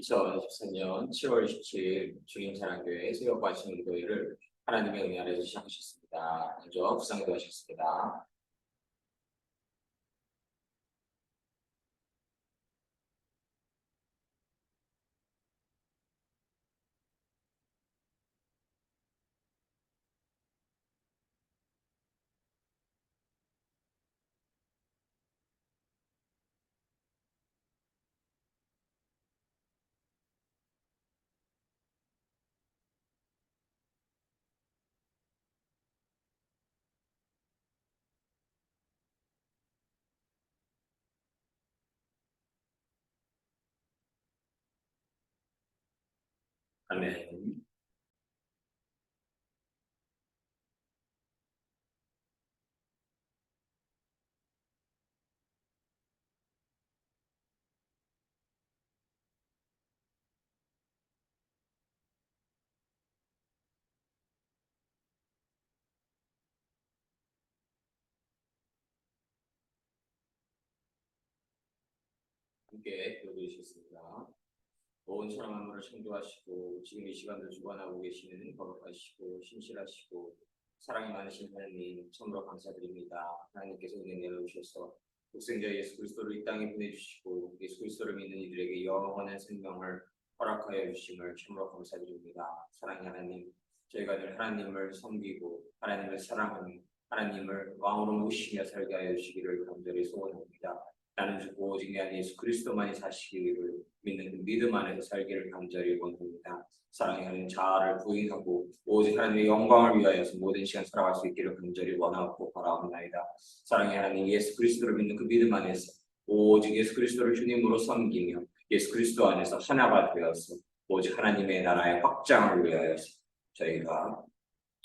2024년 7월 27일 주님사랑교회 새벽과정 기도회를 하나님의 은혜 아래 시작하셨습니다. 먼저 부상기도 하셨습니다. 아멘. 함께 기도해 주셨습니다. 온 사람 만물을 창조하시고 지금 이 시간을 주관하고 계시는 거룩하시고 신실하시고 사랑이 많으신 하나님 참으로 감사드립니다. 하나님께서 은혜 내려주셔서 독생자 예수 그리스도를 이 땅에 보내주시고 예수 그리스도를 믿는 이들에게 영원한 생명을 허락하여 주심을 참으로 감사드립니다. 사랑의 하나님, 저희가 늘 하나님을 섬기고 하나님을 사랑하며 하나님을 왕으로 모시며 살게 하여 주시기를 간절히 소원합니다. 나는 주고 오직 내 안에 예수 그리스도만이 사시기를 믿는 그 믿음 안에서 살기를 간절히 원합니다. 사랑의 하나님, 자아를 부인하고 오직 하나님의 영광을 위하여서 모든 시간 살아갈 수 있기를 간절히 원하고 바라옵나이다. 사랑의 하나님, 예수 그리스도를 믿는 그 믿음 안에서 오직 예수 그리스도를 주님으로 섬기며 예수 그리스도 안에서 하나가 되어서 오직 하나님의 나라의 확장을 위하여서 저희가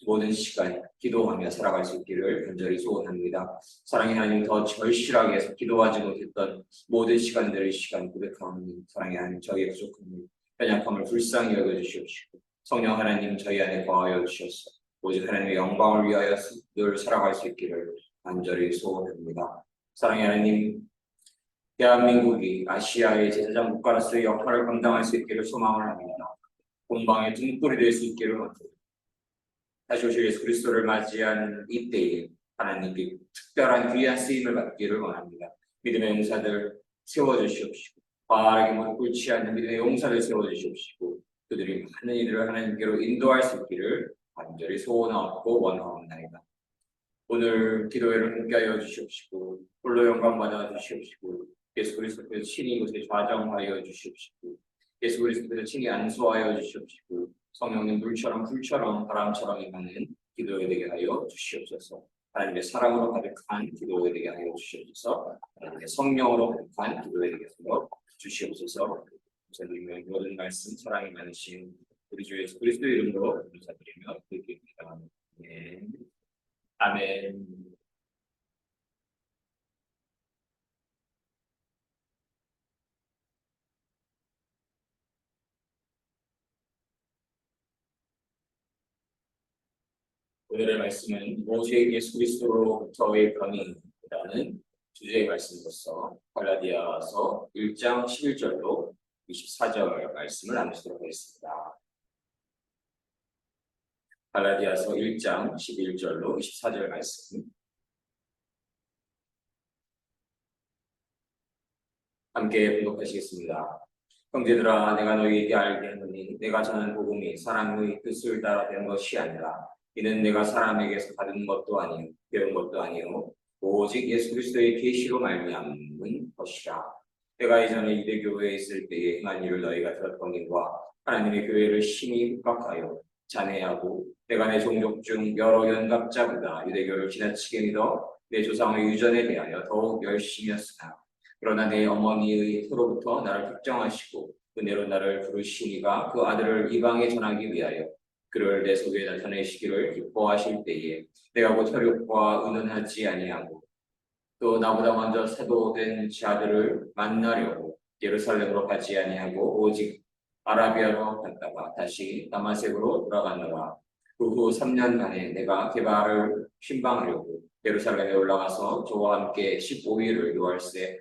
모든 시간 기도하며 살아갈 수 있기를 간절히 소원합니다. 사랑의 하나님, 더 절실하게 해서 기도하지 못했던 모든 시간들의 시간 고백하오니 사랑의 하나님, 저희의 부족함을 연약함을 불쌍히 여겨주시옵시고 성령 하나님 저희 안에 거하여 주셔서 오직 하나님의 영광을 위하여 늘 살아갈 수 있기를 간절히 소원합니다. 사랑의 하나님, 대한민국이 아시아의 제사장 국가로서의 역할을 감당할 수 있기를 소망을 합니다. 공방의 등불이 될 수 있기를 원합니다. 다시 오실 예수 그리스도를 맞이하는 이때에 하나님께 특별한 귀한 쓰임을 받기를 원합니다. 믿음의 용사들 세워주시옵시고 바르게 무릎 꿇지 않는 믿음의 용사들 세워주시옵시고 그들이 많은 이들을 하나님께로 인도할 수 있기를 간절히 소원하고 원하옵나이다. 오늘 기도회를 함께하여 주시옵시고 홀로 영광 받아 주시옵시고 예수 그리스도께서 친히 이곳에 좌정하여 주시옵시고 예수 그리스도께서 친히 안수하여 주시옵시고 성령님 물처럼 불처럼 바람처럼 임하는 기도회 되게 하여 주시옵소서. 하나님의 사랑으로 가득한 기도회 되게 하여 주시옵소서. 하나님의 성령으로 가득한 기도회 되게 하여 주시옵소서. 선생님의 모든 말씀 사랑이 많으신 우리 주 예수 그리스도 이름으로 감사드리며 드리겠습니다. 네. 아멘. 오늘의 말씀은 오직 예수 그리스도로부터의 권위라는 주제의 말씀으로서 갈라디아서 1장 11절로 24절 말씀을 나누도록 하겠습니다. 갈라디아서 1장 11절로 24절 말씀 함께 봉독하시겠습니다. 형제들아, 내가 너희에게 알게 하노니 내가 전한 복음이 사람의 뜻을 따라 된 것이 아니라 이는 내가 사람에게서 받은 것도 아니요 배운 것도 아니요 오직 예수 그리스도의 계시로 말미암은 것이라. 내가 이전에 유대 교회에 있을 때에 행한 일을 너희가 들었거니와 하나님의 교회를 심히 핍박하여 잔해하고 내가 내 종족 중 여러 연갑자보다 유대교를 지나치게 믿어 내 조상의 유전에 대하여 더욱 열심히 했으나 그러나 내 어머니의 터로부터 나를 특정하시고 은혜로 나를 부르시니가 그 아들을 이방에 전하기 위하여 그를 내 속에 나타내시기를 기뻐하실 때에 내가 곧 혈육과 의논하지 아니하고 또 나보다 먼저 사도된 자들을 만나려고 예루살렘으로 가지 아니하고 오직 아라비아로 갔다가 다시 다마섹으로 돌아가노라. 그 후 3년간에 내가 게바를 신방하려고 예루살렘에 올라가서 저와 함께 15일을 요할세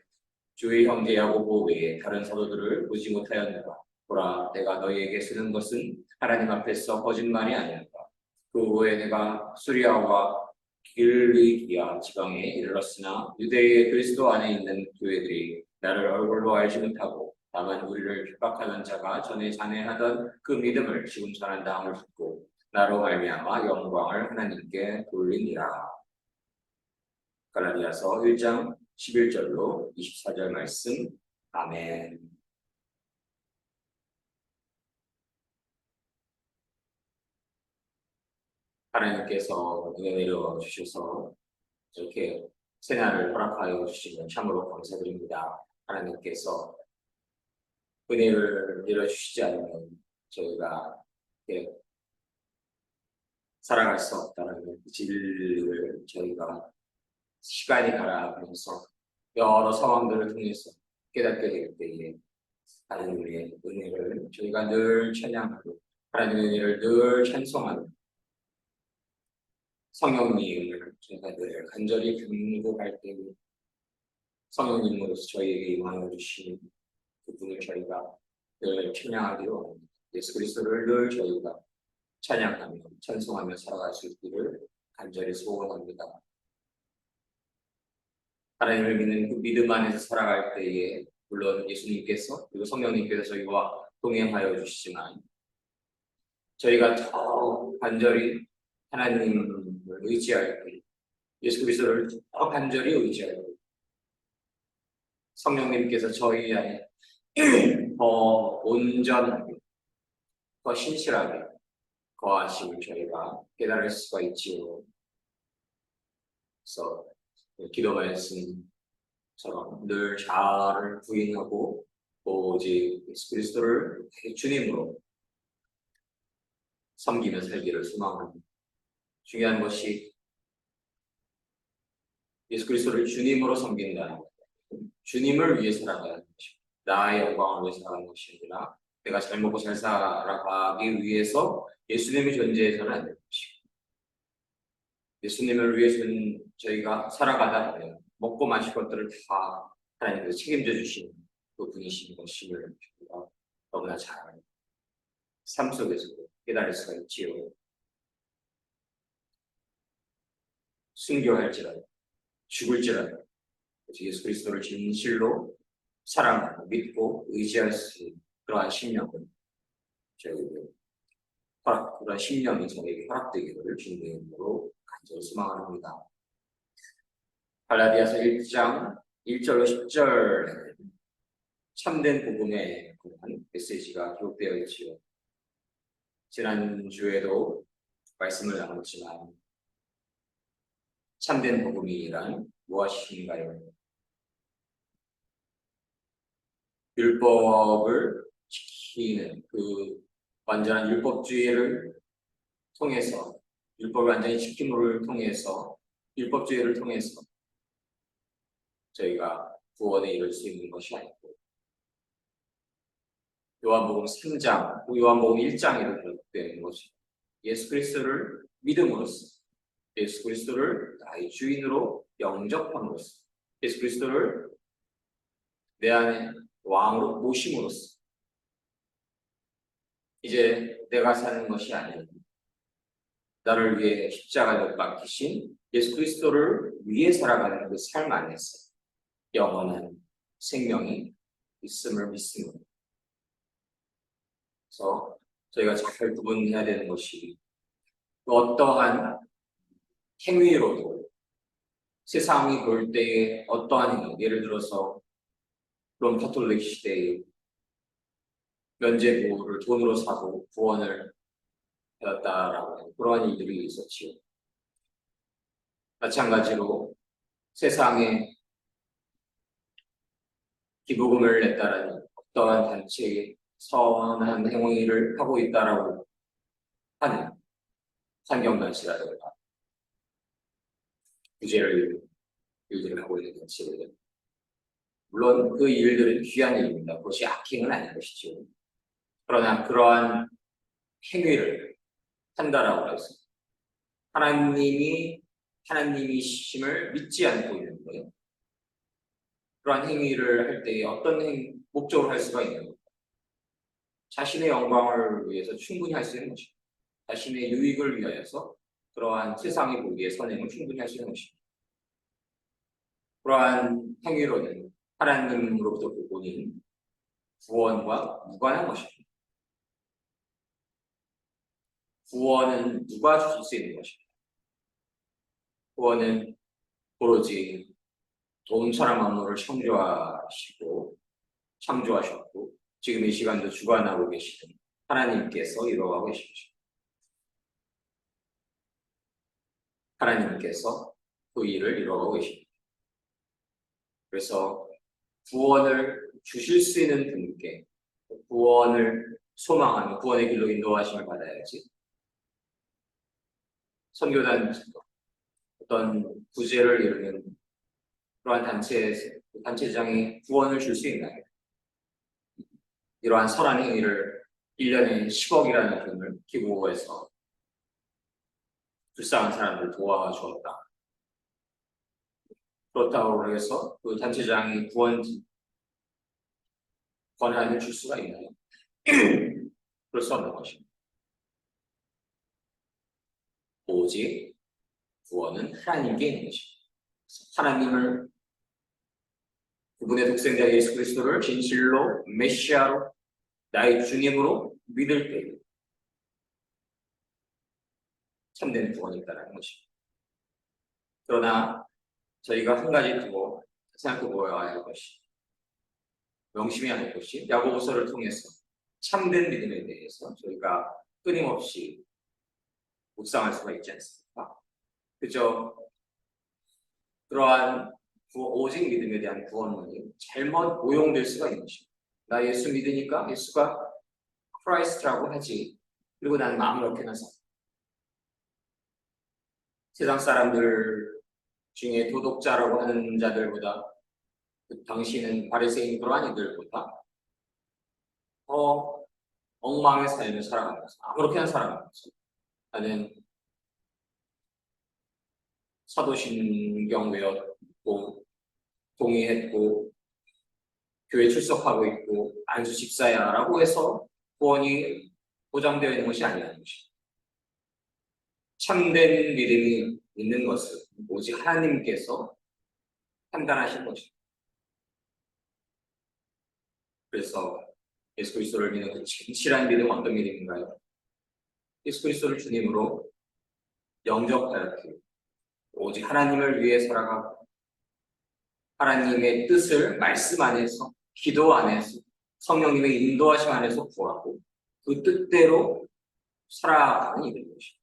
주의 형제 야고보 외에 다른 사도들을 보지 못하였노라. 보라, 내가 너희에게 쓰는 것은 하나님 앞에서 거짓말이 아니었다. 그 후에 내가 수리아와 길리기아 지방에 이르렀으나 유대의 그리스도 안에 있는 교회들이 나를 얼굴로 알지 못하고 다만 우리를 핍박하는 자가 전에 잔해하던 그 믿음을 지금 전한다함을 듣고 나로 말미암아 영광을 하나님께 돌리니라. 갈라디아서 1장 11절로 24절 말씀. 아멘. 하나님께서 은혜 내려 주셔서 이렇게 새날을 허락하여 주시면 참으로 감사드립니다. 하나님께서 은혜를 내려주시지 않으면 저희가 이렇게 살아갈 수 없다는 그 진리를 저희가 시간이 가라앉으면서 여러 상황들을 통해서 깨닫게 될 때에 하나님의 은혜를 저희가 늘 찬양하고 하나님의 은혜를 늘 찬송하고 성령님을 저희가 늘 간절히 경고할 때에 성령님으로서 저희에게 임하여 주신 그분을 저희가 늘 찬양하기로 합니다. 예수 그리스도를 늘 저희가 찬양하며 찬송하며 살아갈 수 있기를 간절히 소원합니다. 하나님을 믿는 그 믿음 안에서 살아갈 때에 물론 예수님께서 그리고 성령님께서 저희와 동행하여 주시지만 저희가 더 간절히 하나님을 의지할 때 예수 그리스도를 더 간절히 의지할 때 성령님께서 저희 안에 더 온전하게 더 신실하게 거하심을 저희가 깨달을 수가 있지요. 그래서 기도 말씀처럼 늘 자아를 부인하고 오직 예수 그리스도를 주님으로 섬기며 살기를 소망합니다. 중요한 것이 예수 그리스도를 주님으로 섬긴다는 것, 주님을 위해 살아가는 것입니다. 나의 영광을 위해 살아가는 것이 아니라 내가 잘 먹고 잘 살아가기 위해서 예수님이 존재해서는 안 되는 것입니다. 예수님을 위해서는 저희가 살아가다 보면 먹고 마실 것들을 다 하나님께서 책임져 주시는 그 분이신 것임을 저희가 너무나 잘 삶 속에서도 깨달을 수가 있지요. 순교할지라도 죽을지라도 예수 그리스도를 진실로 사랑하고 믿고 의지할 수 있는 그러한 심령을 저희에게 그런 심령이 저에게 허락되기를 주님의 이름으로 간절히 소망합니다. 갈라디아서 1장 1절로 10절에 참된 복음에 관한 메시지가 기록되어 있지요. 지난주에도 말씀을 나눴지만 참된 복음이란 무엇인가요? 율법을 지키는 그 완전한 율법주의를 통해서 율법을 완전히 지킴을 통해서 율법주의를 통해서 저희가 구원에 이룰 수 있는 것이 아니고 요한복음 3장, 요한복음 1장에도 기록되는 것이 예수 그리스도를 믿음으로써 예수 그리스도를 나의 주인으로 영접함으로써 예수 그리스도를 내 안에 왕으로 모심으로써 이제 내가 사는 것이 아니라 나를 위해 십자가를 맡기신 예수 그리스도를 위해 살아가는 그 삶 안에서 영원한 생명이 있음을 믿습니다. 그래서 저희가 잘 구분해야 되는 것이 어떠한 행위로도 세상이 볼 때에 어떠한 행위, 예를 들어서 롬 카톨릭 시대에 면죄부를 돈으로 사고 구원을 받았다라고 하는 그러한 일들이 있었지요. 마찬가지로 세상에 기부금을 냈다라는 어떠한 단체의 선한 행위를 하고 있다라고 하는 환경단체라든가 규제를 일들을 하고 있는 단체들, 물론 그 일들은 귀한 일입니다. 그것이 악행은 아닌 것이죠. 그러나 그러한 행위를 한다라고 해서 하나님이심을 믿지 않고 있는 거예요. 그러한 행위를 할 때에 어떤 목적으로 할 수가 있는 거예요. 자신의 영광을 위해서 충분히 할 수 있는 것입니다. 자신의 유익을 위하여서 그러한 세상이 보기에 선행을 충분히 할 수 있는 것입니다. 그러한 행위로는 하나님으로부터 보고는 구원과 무관한 것입니다. 구원은 누가 주실 수 있는 것입니다. 구원은 오로지 온 천하 만물을 창조하셨고 지금 이 시간도 주관하고 계시는 하나님께서 이루어가고 계십니다. 하나님께서 그 일을 이루어가고 계십니다. 그래서 구원을 주실 수 있는 분께 구원을 소망하며 구원의 길로 인도하심을 받아야지 선교단 어떤 구제를 이루는 그러한 단체장이 구원을 줄 수 있나요? 이러한 선한 행위를 1년에 10억이라는 돈을 기부해서 불쌍한 사람들 도와주었다. 그렇다고 해서 그 단체장이 권한을 줄 수가 있나요? 그럴 수 없는 것입니다. 오직 구원은 하나님께 있는 것입니다. 하나님을 그분의 독생자 예수 그리스도를 진실로 메시아로 나의 주님으로 믿을 때 참된 구원이 있다는 것입니다. 그러나 저희가 한 가지 두고 생각해 보아야 할 것이 명심해야 할 것이 야고보서를 통해서 참된 믿음에 대해서 저희가 끊임없이 묵상할 수가 있지 않습니까? 그저 그러한 오직 믿음에 대한 구원론이 잘못 오용될 수가 있는 것입니다. 나 예수 믿으니까 예수가 크라이스트라고 하지. 그리고 난 아무렇게나 살. 세상 사람들 중에 도덕자라고 하는 자들보다 당신은 바리새인 그러한 이들보다 더 엉망의 삶을 살아가면서 아무렇게나 살아가면서 나는 사도신경 외웠고 동의했고 교회 출석하고 있고 안수 집사야라고 해서 구원이 보장되어 있는 것이 아니라는 것입니다. 참된 믿음이 있는 것은 오직 하나님께서 판단하신 것입니다. 그래서 예수 그리스도를 믿는 그 진실한 믿음은 어떤 믿음인가요? 예수 그리스도를 주님으로 영접하였기에 오직 하나님을 위해 살아가고 하나님의 뜻을 말씀 안에서 기도 안에서 성령님의 인도하심 안에서 구하고 그 뜻대로 살아가는 일인 것입니다.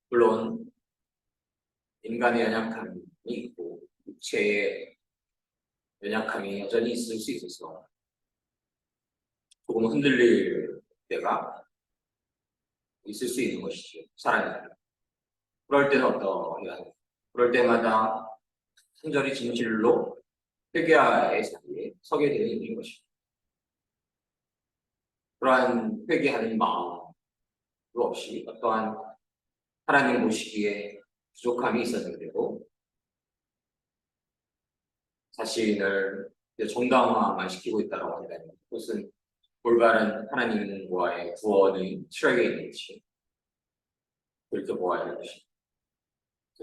물론 인간의 연약함이 있고 육체의 연약함이 여전히 있을 수 있어서 조금 흔들릴 때가 있을 수 있는 것이죠. 사람이. 그럴 때는 어떠해야 해요? 그럴 때마다 간절히 진실로 회개의 자리에 서게 되는 일인 것입니다. 그러한 회개하는 마음 없이 어떠한 하나님 보시기에 부족함이 있었는데도 자신을 정당화만 시키고 있다고 한다면 그것은 올바른 하나님과의 구원이 실하게 있는지 그렇게 보아야 할 것입니다.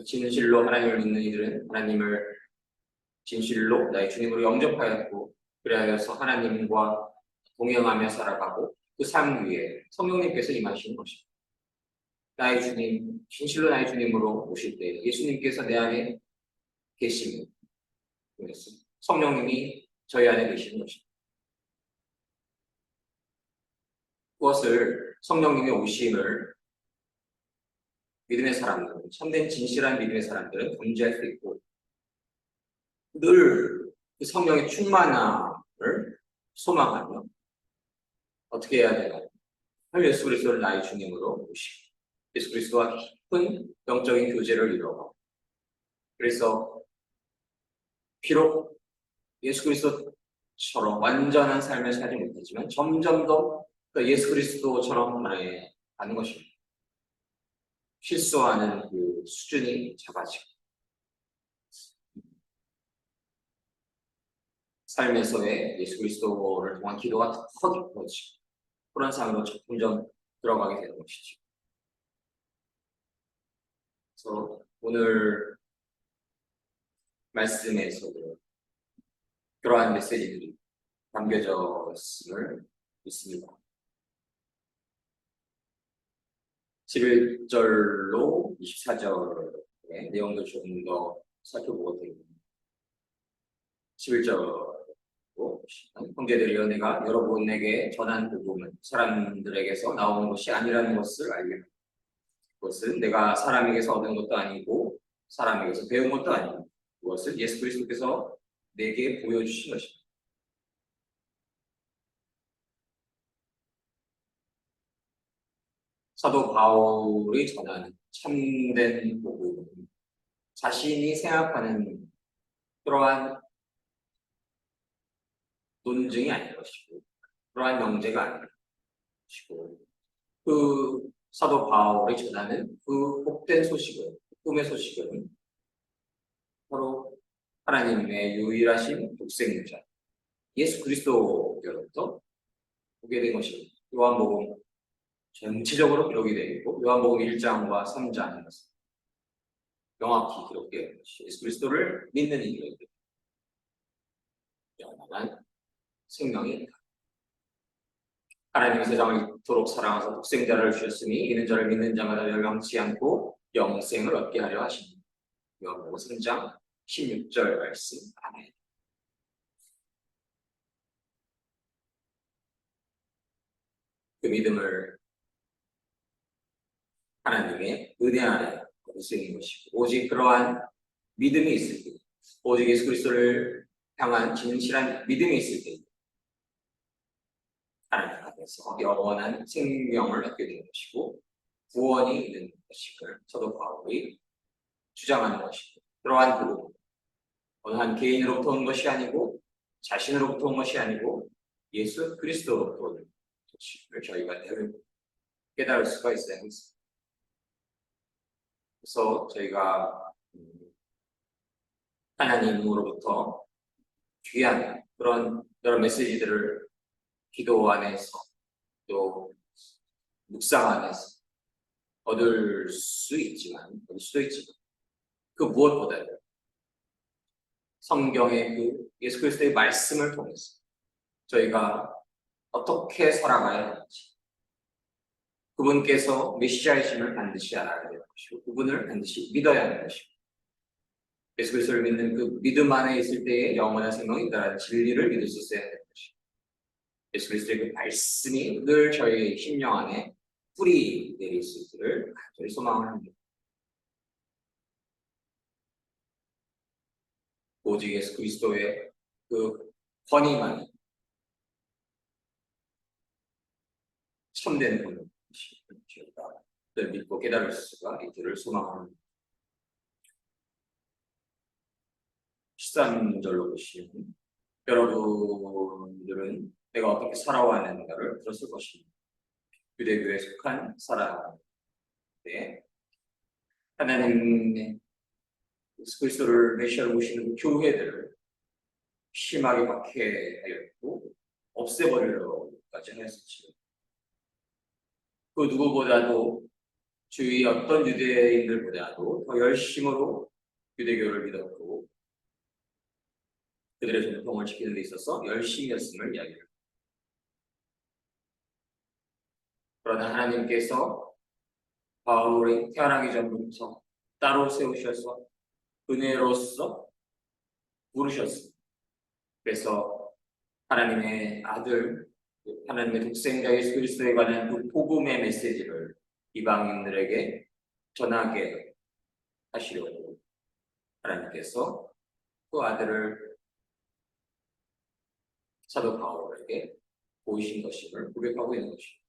진실로 하나님을 믿는 이들은 하나님을 진실로 나의 주님으로 영접하였고 그래서 하나님과 동행하며 살아가고 그 삶 위에 성령님께서 임하시는 것입니다. 나의 주님, 진실로 나의 주님으로 오실 때 예수님께서 내 안에 계심을 성령님이 저희 안에 계시는 것입니다. 그것을 성령님의 오심을 믿음의 사람들은 참된 진실한 믿음의 사람들은 견지할 수 있고 늘 그 성령의 충만함을 소망하며 어떻게 해야 되나요? 예수 그리스도를 나의 주님으로 모시고 예수 그리스도와 깊은 영적인 교제를 이루어 그래서 비록 예수 그리스도처럼 완전한 삶을 살지 못하지만 점점 더 예수 그리스도처럼 가는 것입니다. 실수하는 그 수준이 작아지고 삶에서의 예수 그리스도를 통한 기도가 더 깊어지고 그런 삶으로 점점 들어가게 되는 것이죠. 그래서 오늘 말씀에서도 그러한 메시지들이 담겨져 있음을 믿습니다. 11절로 24절의 내용도 조금 더 살펴보고 되겠습니다. 11절로 형제들이여 내가 여러분에게 전한 복음은 사람들에게서 나오는 것이 아니라는 것을 알게 합니다. 그것은 내가 사람에게서 얻은 것도 아니고 사람에게서 배운 것도 아니고 그것을 예수 그리스도께서 내게 보여주신 것입니다. 사도 바울이 전하는 참된 복음은 자신이 생각하는 그러한 논증이 아닌 것이고 그러한 명제가 아닌 것이고 그 사도 바울이 전하는 그 복된 소식은 꿈의 소식은 바로 하나님의 유일하신 독생자 예수 그리스도로부터 오게 된 것입니다. 요한복음 전체적으로 기록이 되어 있고 요한복음 1장과 3장에 명확히 기록되어 있는 것이 예수 그리스도를 믿는 이들에게 영원한 생명이 있다. 하나님이 세상을 이토록 사랑하사 독생자를 주셨으니 이는 저를 믿는 자마다 멸망치 않고 영생을 얻게 하려 하십니다. 요한복음 3장 16절 말씀. 아멘. 그 믿음을 하나님의 은혜 안에 거두는 것이고 오직 그러한 믿음이 있을 때 오직 예수 그리스도를 향한 진실한 믿음이 있을 때 하나님 앞에서 영원한 생명을 얻게 되는 것이고 구원이 있는 것임을 사도 바울이 주장하는 것이고 그러한 복음 어느 한 개인으로부터 온 것이 아니고 자신으로부터 온 것이 아니고 예수 그리스도로부터 온 것임을 저희가 깨달을 수가 있어야 합니다. 그래서 저희가 하나님으로부터 귀한 그런 여러 메시지들을 기도 안에서 또 묵상 안에서 얻을 수도 있지만 그 무엇보다도 성경의 그 예수 그리스도의 말씀을 통해서 저희가 어떻게 살아가야 하는지 그분께서 메시아이심을 반드시 알아야 되는 것이고 그분을 반드시 믿어야 하는 것이고 예수 그리스도를 믿는 그 믿음 안에 있을 때에 영원한 생명이 있다는 진리를 믿을 수 있어야 되는 것이고 예수 그리스도의 그 말씀이 늘 저희 심령 안에 뿌리 내릴 수 있기를 간절히 소망을 합니다. 오직 예수 그리스도의 그 권위만이 참된 분을 저희가 늘 믿고 깨달을 수가 있기를 소망합니다. 13절로 보시면 여러분들은 내가 어떻게 살아왔는가를 들었을 것입니다. 유대교에 속한 사람인데 하나님의 예수 그리스도를 메시아로 모시는 교회들을 심하게 박해하였고 없애버리려고까지 하였었지요. 그 누구보다도 주위 어떤 유대인들보다도 더 열심으로 유대교를 믿었고 그들의 전통을 지키는 데 있어서 열심히 했음을 이야기합니다. 그러나 하나님께서 바울이 태어나기 전부터 따로 세우셔서 은혜로서 부르셨습니다. 그래서 하나님의 아들, 하나님의 독생자 예수 그리스도에 관한 그 복음의 메시지를 이방인들에게 전하게 하시려고 하나님께서 그 아들을 사도 바울에게 보이신 것임을 고백하고 있는 것입니다.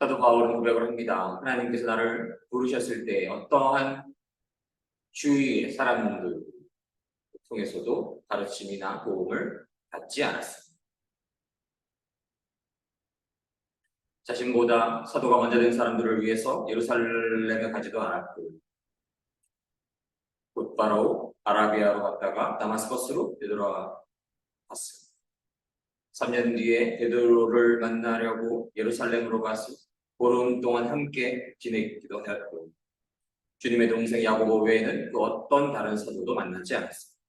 사도 바울은 고백을 합니다. 하나님께서 나를 부르셨을 때 어떠한 주위의 사람들 통해서도 가르침이나 도움을 받지 않았습니다. 자신보다 사도가 먼저 된 사람들을 위해서 예루살렘에 가지도 않았고 곧바로 아라비아로 갔다가 다마스커스로 되돌아왔습니다. 갔습니다. 3년 뒤에 베드로를 만나려고 예루살렘으로 가서 보름 동안 함께 지내기도 하였고 주님의 동생 야고보 외에는 그 어떤 다른 사도도 만나지 않았습니다.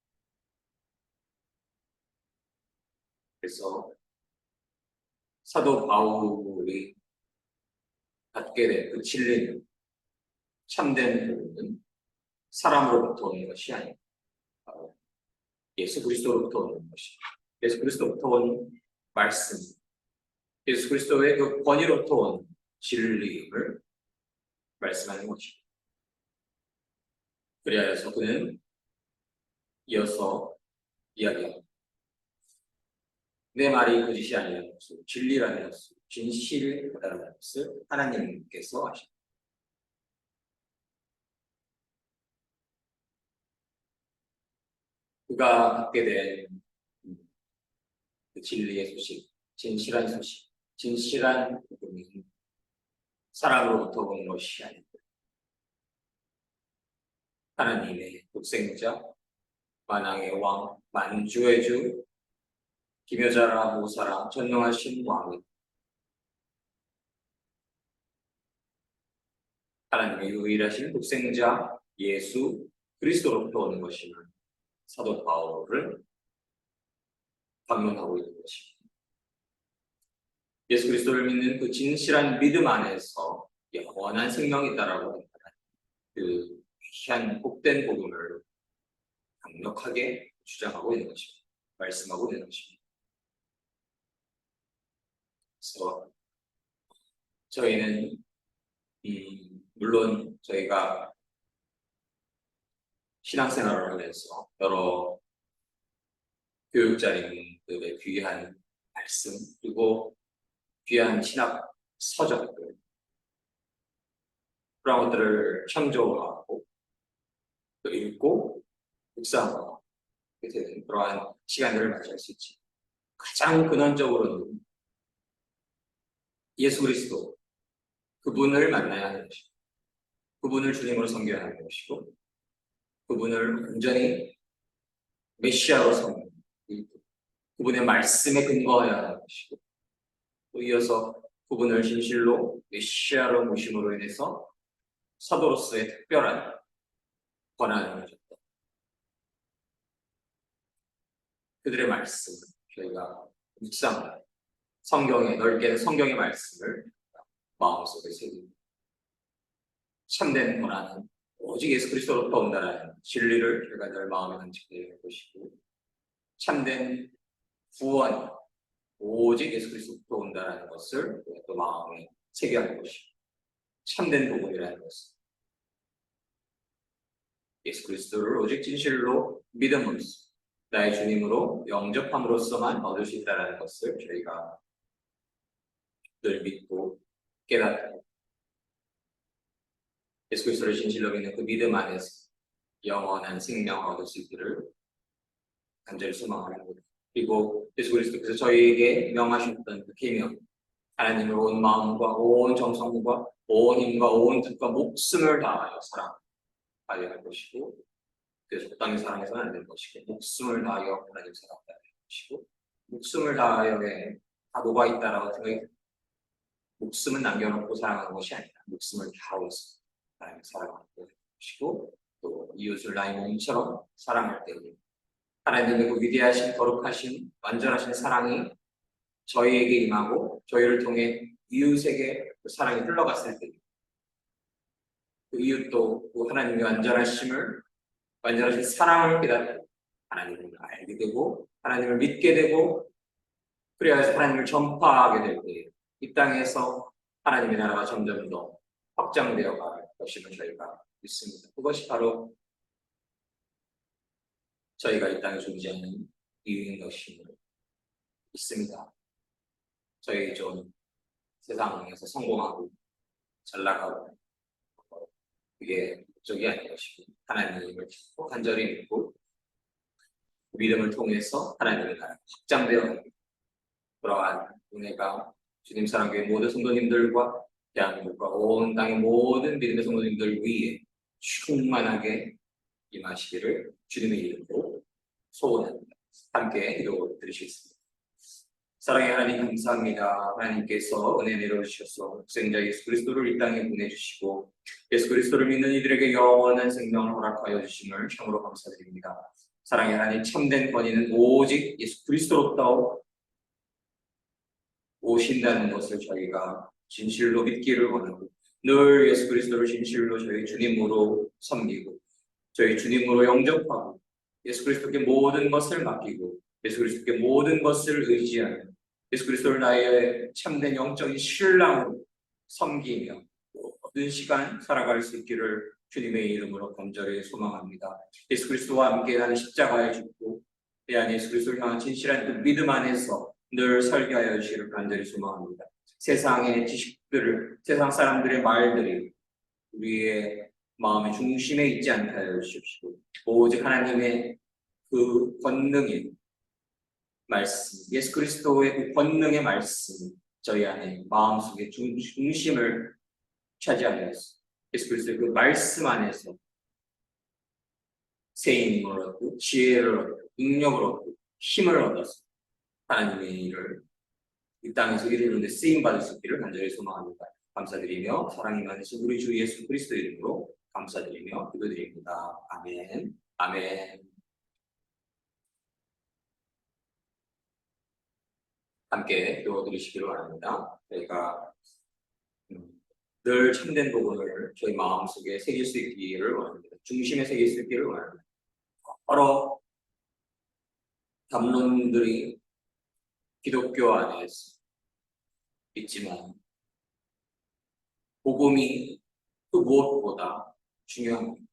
그래서 사도 바울이 갖게 된 그 진리는 참된 복음은 사람으로부터 오는 것이 아니고 바로 예수 그리스도로부터 오는 것입니다. 예수 그리스도로부터 온 말씀, 예수 그리스도의 그 권위로부터 온 진리를 말씀하는 것입니다. 그리하여서 그는 이어서 이야기합니다. 내 말이 거짓이 아니라는 것을, 진리라는 것을, 진실이라는 것을 하나님께서 아십니다. 그가 갖게 된 그 진리의 소식, 진실한 소식, 진실한 복음이 사람으로부터 온 것이 아니고 하나님의 독생자, 만왕의 왕, 만주의 주, 기묘자라 모사라 전능하신 왕이 하나님의 유일하신 독생자 예수 그리스도로부터 오는 것이면 사도 바울을 반문하고 있는 것입니다. 예수 그리스도를 믿는 그 진실한 믿음 안에서 영원한 생명이 있다라고 하는 그 귀한 복된 복음을 강력하게 주장하고 있는 것입니다. 말씀하고 있는 것입니다. 그래서 저희는 물론 저희가 신앙생활을 하면서 여러 교육자님들의 귀한 말씀 그리고 귀한 신학 서적들 그런 것들을 창조하고 또 읽고 묵상하고 되는 그러한 시간들을 맞이할 수 있지. 가장 근원적으로는 예수 그리스도 그분을 만나야 하는 것이고 그분을 주님으로 섬겨야 하는 것이고 그분을 완전히 메시아로 섬기고 그분의 말씀에 근거해야 하는 것이고 또 이어서 그분을 진실로 메시아로 모심으로 인해서 사도로서의 특별한 권한을 가졌다. 그들의 말씀 저희가 묵상하고 성경에 넓게 성경의 말씀을 마음속에 새기고 참된 권한은 오직 예수 그리스도로부터 온다는 진리를 저희가 늘 마음에 간직해야 할 것이고 참된 구원이 오직 예수 그리스도로부터 온다는 것을 또 마음에 새겨야 할 것이고 참된 복음이라는 것은 예수 그리스도를 오직 진실로 믿음으로써 나의 주님으로 영접함으로써만 얻을 수 있다는 것을 저희가 늘 믿고 깨닫고 예수 그리스도를 진실로 믿는 그 믿음 안에서 영원한 생명을 얻을 수 있기를 간절히 소망합니다. 그리고 예수 그리스도께서 저희에게 명하셨던 그 계명 하나님을 온 마음과 온 정성과 온 힘과 온 뜻과 목숨을 다하여 사랑하여 할 것이고 그래서 적당히 사랑해서는 안 될 것이고 목숨을 다하여 하나님 사랑하여 할 것이고 목숨을 다하여에 다 녹아있다라고 생각이 목숨은 남겨놓고 사랑하는 것이 아니라 목숨을 다하여서 하나님을 사랑하는 것이고 또 이웃을 나의 몸처럼 사랑할 때 하나님의 그 위대하신 거룩하신 완전하신 사랑이 저희에게 임하고 저희를 통해 이웃에게 그 사랑이 흘러갔을 때 그 이웃도 그 하나님의 완전하심을 완전하신 사랑을 깨닫고 하나님을 알게 되고 하나님을 믿게 되고 그래야 하나님을 전파하게 될 때 이 땅에서 하나님의 나라가 점점 더 확장되어 갈 것임을 저희가 믿습니다. 그것이 바로 저희가 이 땅에 존재하는 이유인 것임을 믿습니다. 저희 좀 세상에서 성공하고 잘 나가고 그게 목적이 아닌 것이고 하나님을 간절히 믿고 믿음을 통해서 하나님의 나라가 확장되어 가는 그러한 은혜가 주님 사랑교회 모든 성도님들과 대한민국과 온 땅의 모든 믿음의 성도님들 위에 충만하게 임하시기를 주님의 이름으로 소원합니다. 함께 기도 드리시겠습니다. 사랑의 하나님 감사합니다. 하나님께서 은혜 내려주셔서 독생자 예수 그리스도를 이 땅에 보내주시고 예수 그리스도를 믿는 이들에게 영원한 생명을 허락하여 주심을 참으로 감사드립니다. 사랑의 하나님 참된 권위는 오직 예수 그리스도로부터 오신다는 것을 저희가 진실로 믿기를 원하고 늘 예수 그리스도를 진실로 저희 주님으로 섬기고 저희 주님으로 영접하고 예수 그리스도께 모든 것을 맡기고 예수 그리스도께 모든 것을 의지하는 예수 그리스도를 나의 참된 영적인 신랑으로 섬기며 모든 시간 살아갈 수 있기를 주님의 이름으로 간절히 소망합니다. 예수 그리스도와 함께하는 십자가에 죽고 내 안에 예수 그리스도를 향한 진실한 그 믿음 안에서 늘 설계 하여 주시기를 간절히 소망합니다. 세상의 지식들을 세상 사람들의 말들이 우리의 마음의 중심에 있지 않게 하여 주십시오. 오직 하나님의 그 권능의 말씀, 예수 그리스도의 그 권능의 말씀 저희 안에 마음속에 중심을 차지하여서 예수 그리스도의 그 말씀 안에서 세임을 얻고 지혜를 얻고 능력을 얻고 힘을 얻어서 하나님의 일을 이 땅에서 이루는데 쓰임받을 수 있기를 간절히 소망합니다. 감사드리며 사랑이 많으신 우리 주 예수 그리스도 이름으로 감사드리며 기도드립니다. 아멘. 아멘. 함께 기도드리시기를 바랍니다. 저희가 늘 참된 복음을 저희 마음속에 새길 수 있기를 원합니다. 중심에 새길 수 있기를 원합니다. 여러 담론들이 기독교 안에서 있지만 복음이 그 무엇보다 중요합니다.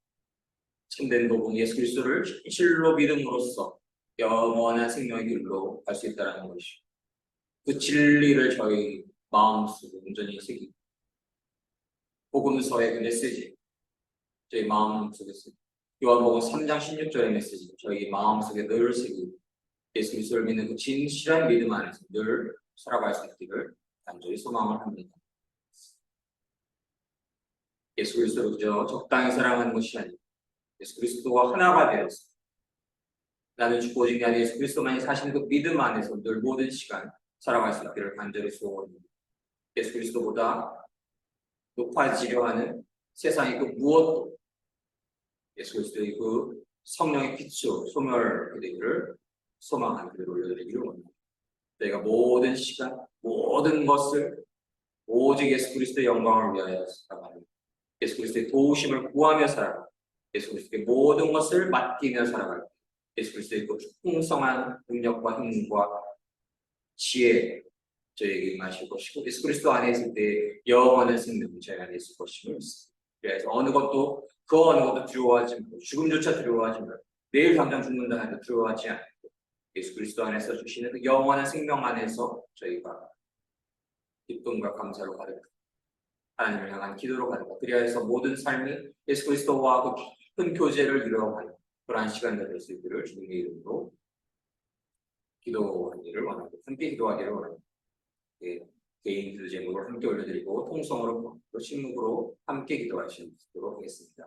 참된 복음 예수 그리스도를 진실로 믿음으로써 영원한 생명의 길로 갈 수 있다는 것이죠. 그 진리를 저희 마음속에 온전히 새기고 복음서의 그 메시지 저희 마음속에 새기고 요한복음 3장 16절의 메시지 저희 마음속에 늘 새기고 예수 그리스도를 믿는 그 진실한 믿음 안에서 늘 살아갈 수 있기를 간절히 소망을 합니다. 예수 그리스도를 그저 적당히 사랑하는 것이 아니고 예수 그리스도와 하나가 되어서 나는 죽고 오직 내 안에 예수 그리스도만이 사시는 그 믿음 안에서 늘 모든 시간 살아갈 수 있기를 간절히 소원합니다. 예수 그리스도보다 높아지려 하는 세상의 그 무엇도 예수 그리스도의 그 성령의 빛으로 소멸하게 되기를 소망하는 그대로 올려드리기를 원합니다. 저희가 모든 시간, 모든 것을 오직 예수 그리스도의 영광을 위하여 살아가는 예수 그리스도의 도우심을 구하며 살아가는 예수 그리스도의 모든 것을 맡기며 살아가는 예수 그리스도의 그 풍성한 능력과 힘과 지혜 저에게 임하실 것이고 예수 그리스도 안에 있을 때 영원한 생명이 저희 안에 있을 것임을 믿습니다. 그래서 어느 것도 그 어느 것도 두려워하지 말고 죽음조차 두려워하지 말고 내일 당장 죽는다 해도 두려워하지 않고 예수 그리스도 안에서 주시는 그 영원한 생명 안에서 저희가 기쁨과 감사로 가득 하나님을 향한 기도로 가득 그리하여서 모든 삶이 예수 그리스도와 그 깊은 교제를 이루어가는 그러한 시간이 될 수 있기를 주님의 이름으로 기도하기를 원합니다. 함께 기도하기를 원합니다. 예, 개인 기도 제목을 함께 올려드리고 통성으로 또 침묵으로 함께 기도하시도록 하겠습니다.